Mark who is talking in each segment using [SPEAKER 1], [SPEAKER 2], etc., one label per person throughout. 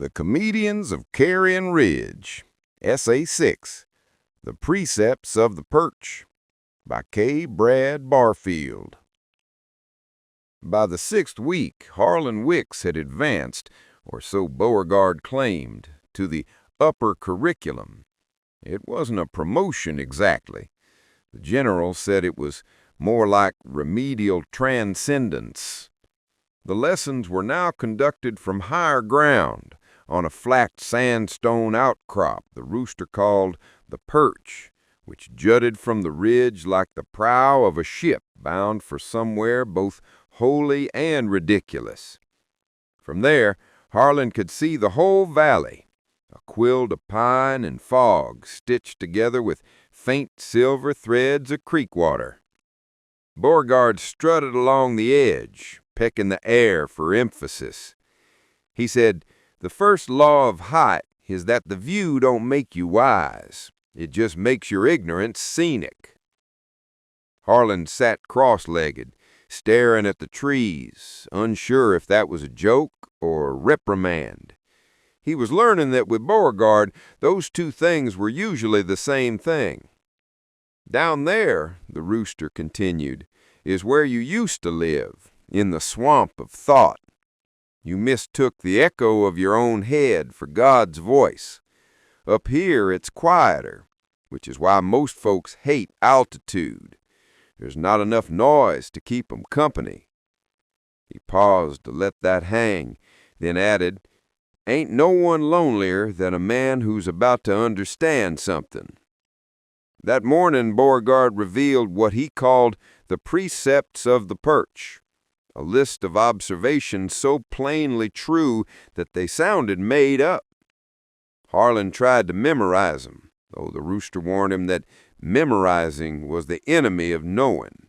[SPEAKER 1] The Comedians of Carrion Ridge, Essay 6, The Precepts of the Perch, by K. Brad Barfield. By the 6th week, Harlan Wicks had advanced, or so Beauregard claimed, to the upper curriculum. It wasn't a promotion exactly. The general said it was more like remedial transcendence. The lessons were now conducted from higher ground, on a flat sandstone outcrop the rooster called the Perch, which jutted from the ridge like the prow of a ship bound for somewhere both holy and ridiculous. From there, Harlan could see the whole valley, a quilt of pine and fog stitched together with faint silver threads of creek water. Beauregard strutted along the edge, pecking the air for emphasis. He said, "The first law of height is that the view don't make you wise. It just makes your ignorance scenic." Harlan sat cross-legged, staring at the trees, unsure if that was a joke or a reprimand. He was learning that with Beauregard, those two things were usually the same thing. "Down there," the rooster continued, "is where you used to live, in the swamp of thought. You mistook the echo of your own head for God's voice. Up here it's quieter, which is why most folks hate altitude. There's not enough noise to keep 'em company." He paused to let that hang, then added, "Ain't no one lonelier than a man who's about to understand something." That morning Beauregard revealed what he called the precepts of the perch, a list of observations so plainly true that they sounded made up. Harlan tried to memorize them, though the rooster warned him that memorizing was the enemy of knowing.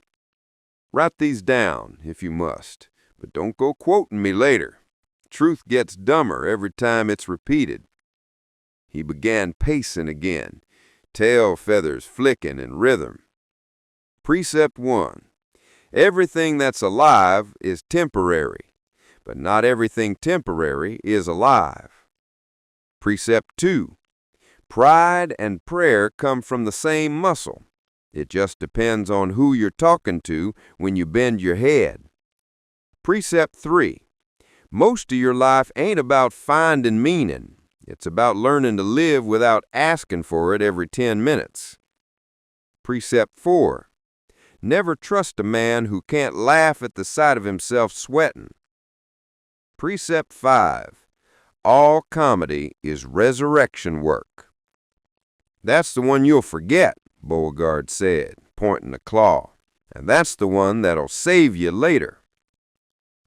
[SPEAKER 1] "Write these down, if you must, but don't go quoting me later. Truth gets dumber every time it's repeated." He began pacing again, tail feathers flicking in rhythm. Precept 1. Everything that's alive is temporary, but not everything temporary is alive. Precept 2. Pride and prayer come from the same muscle. It just depends on who you're talking to when you bend your head. Precept 3. Most of your life ain't about finding meaning. It's about learning to live without asking for it every 10 minutes. Precept 4. Never trust a man who can't laugh at the sight of himself sweating. Precept 5. All comedy is resurrection work. "That's the one you'll forget," Beauregard said, pointing a claw, "and that's the one that'll save you later."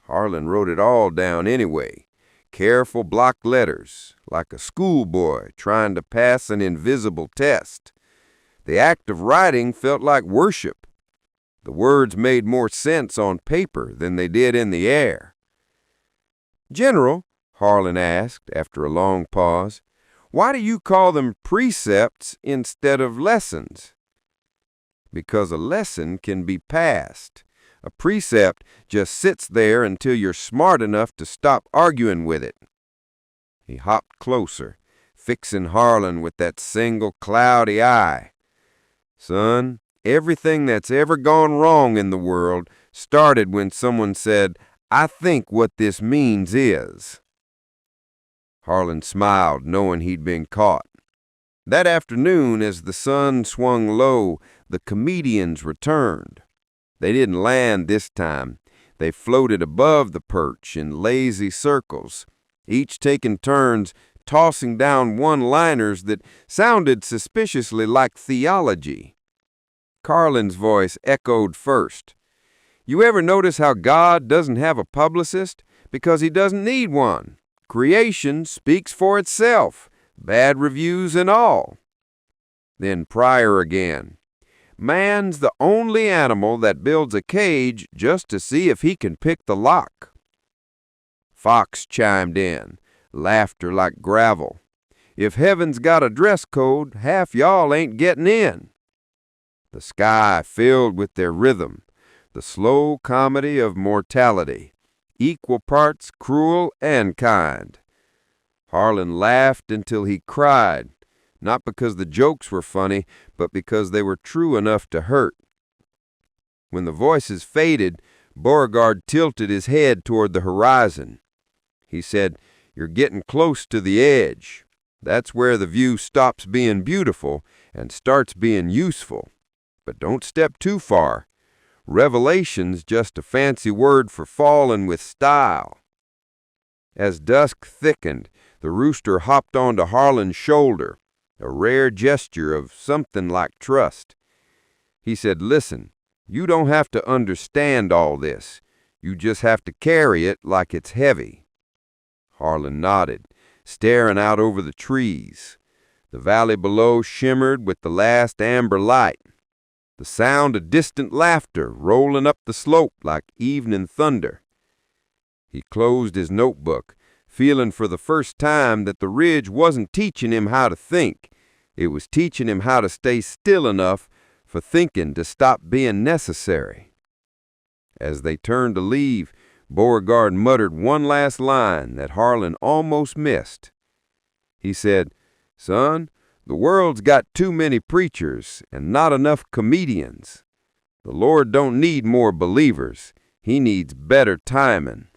[SPEAKER 1] Harlan wrote it all down anyway, careful block letters, like a schoolboy trying to pass an invisible test. The act of writing felt like worship. The words made more sense on paper than they did in the air. "General," Harlan asked after a long pause, "why do you call them precepts instead of lessons?" "Because a lesson can be passed. A precept just sits there until you're smart enough to stop arguing with it." He hopped closer, fixing Harlan with that single cloudy eye. "Son, everything that's ever gone wrong in the world started when someone said, 'I think what this means is.'" Harlan smiled, knowing he'd been caught. That afternoon, as the sun swung low, the comedians returned. They didn't land this time. They floated above the perch in lazy circles, each taking turns tossing down one-liners that sounded suspiciously like theology. Carlin's voice echoed first. "You ever notice how God doesn't have a publicist? Because he doesn't need one. Creation speaks for itself, bad reviews and all." Then Pryor again. "Man's the only animal that builds a cage just to see if he can pick the lock." Fox chimed in, laughter like gravel. "If heaven's got a dress code, half y'all ain't getting in." The sky filled with their rhythm, the slow comedy of mortality, equal parts cruel and kind. Harlan laughed until he cried, not because the jokes were funny, but because they were true enough to hurt. When the voices faded, Beauregard tilted his head toward the horizon. He said, "You're getting close to the edge. That's where the view stops being beautiful and starts being useful. But don't step too far. Revelation's just a fancy word for falling with style." As dusk thickened, the rooster hopped onto Harlan's shoulder, a rare gesture of something like trust. He said, "Listen, you don't have to understand all this. You just have to carry it like it's heavy." Harlan nodded, staring out over the trees. The valley below shimmered with the last amber light. The sound of distant laughter rolling up the slope like evening thunder. He closed his notebook, feeling for the first time that the ridge wasn't teaching him how to think. It was teaching him how to stay still enough for thinking to stop being necessary. As they turned to leave, Beauregard muttered one last line that Harlan almost missed. He said, "Son, the world's got too many preachers and not enough comedians. The Lord don't need more believers. He needs better timing."